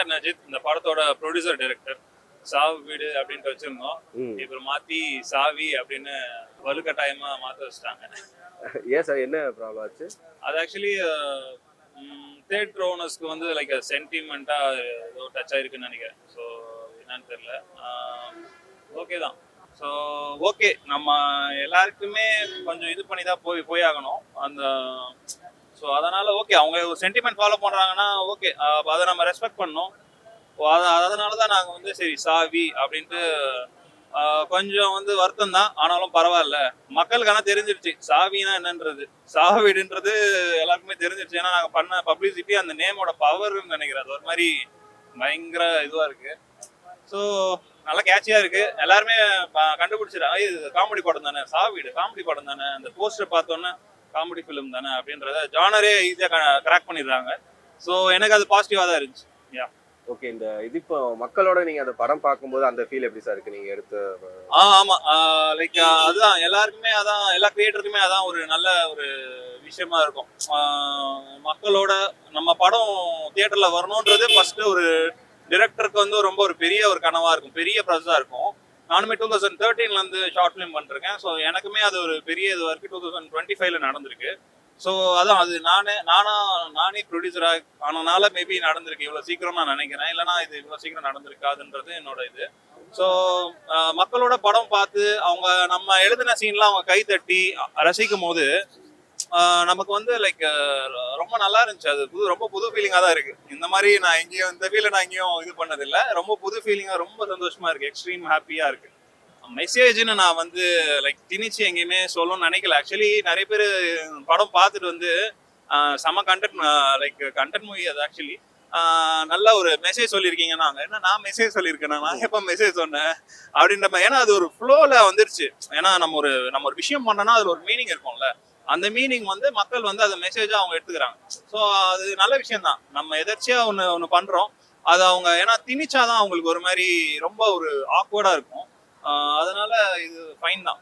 Not and Ajith இந்த படத்தோட producer director சாவு வீடு அப்படின்ட்டு வச்சிருந்தோம். இப்போ மாத்தி சாவி அப்படின்னு வலுக்கட்டாயமா மாத்த வச்சுட்டாங்க. ஏன் சார் என்ன ப்ராப்ளம் ஆச்சு? அது ஆக்சுவலி தேட்டர் ஓனர்ஸ்க்கு வந்து லைக் சென்டிமெண்ட்டா ஏதோ டச் ஆயிருக்குன்னு நினைக்கிறேன். ஸோ என்னன்னு தெரியல. ஓகே தான். ஸோ ஓகே, நம்ம எல்லாருக்குமே கொஞ்சம் இது பண்ணி தான் போய் ஆகணும் அந்த. ஸோ அதனால ஓகே, அவங்க ஒரு சென்டிமெண்ட் ஃபாலோ பண்றாங்கன்னா ஓகே, அதை நம்ம ரெஸ்பெக்ட் பண்ணணும். அதனால தான் நாங்கள் வந்து சரி சாவி அப்படின்ட்டு கொஞ்சம் வந்து வருத்தம் தான், ஆனாலும் பரவாயில்ல. மக்களுக்கு ஆனால் தெரிஞ்சிருச்சு சாவினா என்னன்றது, சாவிடுன்றது எல்லாருக்குமே தெரிஞ்சிருச்சு. ஏன்னா நாங்கள் பண்ண பப்ளிசிட்டி அந்த நேமோட பவர்னு நினைக்கிறேன். அது ஒரு மாதிரி பயங்கர இதுவாக இருக்கு. ஸோ நல்லா கேட்சியாக இருக்கு. எல்லாருமே கண்டுபிடிச்சிடறாங்க இது காமெடி படம் தானே, சாவிடு காமெடி படம் தானே, அந்த போஸ்டர் பார்த்தோன்னே காமெடி ஃபிலிம் தானே அப்படின்றத ஜானரே ஈஸியாக கிராக் பண்ணிடுறாங்க. ஸோ எனக்கு அது பாசிட்டிவாக தான் இருந்துச்சு. யா ஓகே, இந்த இது இப்போ மக்களோட நீங்க அந்த படம் பார்க்கும்போது அந்த ஃபீல் எப்படி சார் இருக்கு நீங்க எடுத்த? ஆமா, லைக் அதுதான் எல்லாருக்குமே, அதான் எல்லா கிரியேட்டருக்குமே அதான் ஒரு நல்ல ஒரு விஷயமா இருக்கும். மக்களோட நம்ம படம் தியேட்டர்ல வரணுன்றது ஃபர்ஸ்ட் ஒரு டிரெக்டருக்கு வந்து ரொம்ப ஒரு பெரிய ஒரு கனவா இருக்கும், பெரிய ப்ரெஸ்ஸா இருக்கும். நானுமே 2013ல இருந்து ஷார்ட் ஃபிலிம் பண்ணிருக்கேன். ஸோ எனக்குமே அது ஒரு பெரிய இதுவாக இருக்கு. 2025ல நடந்திருக்கு. ஸோ அதான் அது நானே ப்ரொடியூசரா ஆனனால மேபி நடந்திருக்கு இவ்வளோ சீக்கிரம் நான் நினைக்கிறேன். இல்லைனா இது இவ்வளோ சீக்கிரம் நடந்திருக்காதுன்றது என்னோட இது. ஸோ மக்களோட படம் பார்த்து அவங்க நம்ம எழுதின சீன்லாம் அவங்க கை தட்டி ரசிக்கும் போது நமக்கு வந்து லைக் ரொம்ப நல்லா இருந்துச்சு. அது ரொம்ப புது ஃபீலிங்காக தான் இருக்கு. இந்த மாதிரி நான் எங்கேயும் இந்த ஃபீலை நான் எங்கேயும் இது பண்ணதில்லை. ரொம்ப புது ஃபீலிங்காக ரொம்ப சந்தோஷமா இருக்கு, எக்ஸ்ட்ரீம் ஹாப்பியா இருக்கு. மெசேஜ்னு நான் வந்து லைக் திணிச்சு எங்கேயுமே சொல்லணும்னு நினைக்கல. ஆக்சுவலி நிறைய பேர் படம் பார்த்துட்டு வந்து செம கண்டென்ட், லைக் கண்டென்ட் மூவி அது ஆக்சுவலி நல்ல ஒரு மெசேஜ் சொல்லியிருக்கீங்க. நாங்கள் என்ன, நான் மெசேஜ் சொல்லியிருக்கேன், நான் எப்போ மெசேஜ் சொன்னேன் அப்படின்ற மாதிரி. ஏன்னா அது ஒரு ஃப்ளோவில் வந்துருச்சு. ஏன்னா நம்ம ஒரு விஷயம் பண்ணோம்னா அதில் ஒரு மீனிங் இருக்கும்ல, அந்த மீனிங் வந்து மக்கள் வந்து அதை மெசேஜாக அவங்க எடுத்துக்கிறாங்க. ஸோ அது நல்ல விஷயம் தான். நம்ம எதர்ச்சியாக ஒன்று பண்ணுறோம், அது அவங்க ஏன்னா திணிச்சாதான் அவங்களுக்கு ஒரு மாதிரி ரொம்ப ஒரு ஆக்வர்டாக இருக்கும். அதனால இது ஃபைன் தான்.